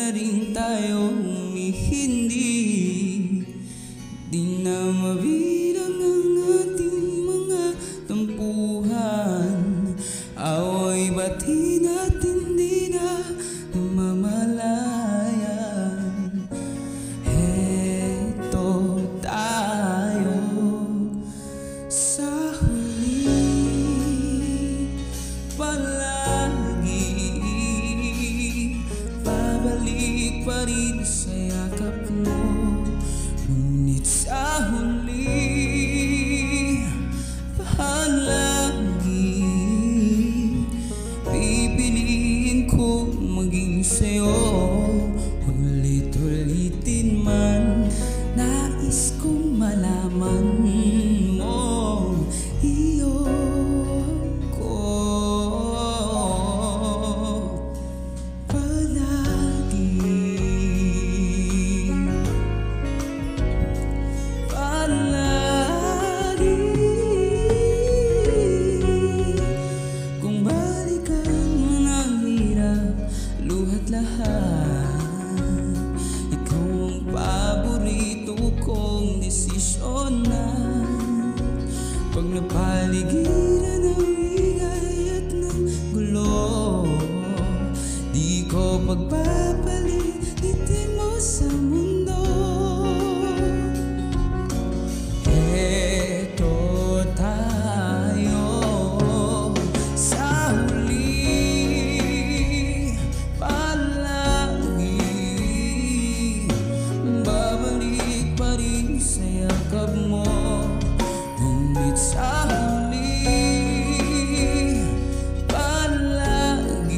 na rin tayong hindi di na mabilang ang ating mga tampuhan. Away bati natin di na namamalayan. Heto tayo sa huli palagi, babalik pa rin sa yakap mo. Ngunit sa huli palagi, pipiliin ko maging sa'yo. Ulit-ulitin man, nais kong malaman mo iyo ko palagi. Palagi kung balikan man ang hirap, luhat lahat, ikaw ang paborito kong desisyon na. Pag napaligiran ng higay at ng gulo, di ko pagpapalitin mo sa mundo. Heto tayo sa huli palagi, babalik pa rin sa yakap mo. Ngunit sa huli palagi,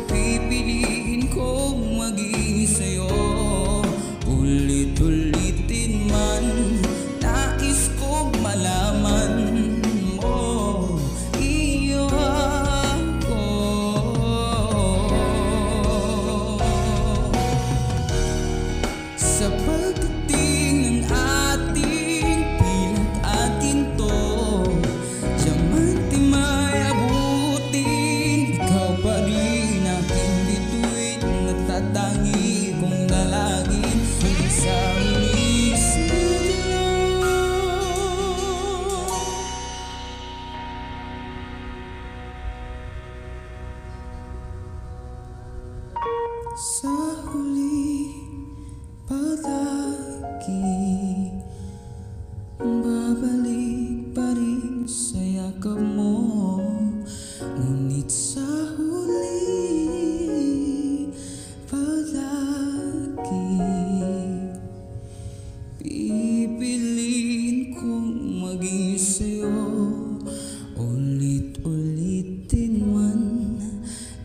pipiliin kong maging sa'yo. Ulit-ulitin man, nais kong malaman mo iyo ako. Sa pagdating ng ating pilat at ginto, diamante may abutin, ikaw pa rin aking bituin, nagtatangi kong dalangin hanggang sa huli sa'yo. Sa huli palagi, babalik pa rin sa yakap mo. Ngunit sa huli palagi, pipiliin kong maging sa'yo. Ulit-ulitin man,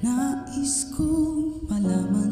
nais kong malaman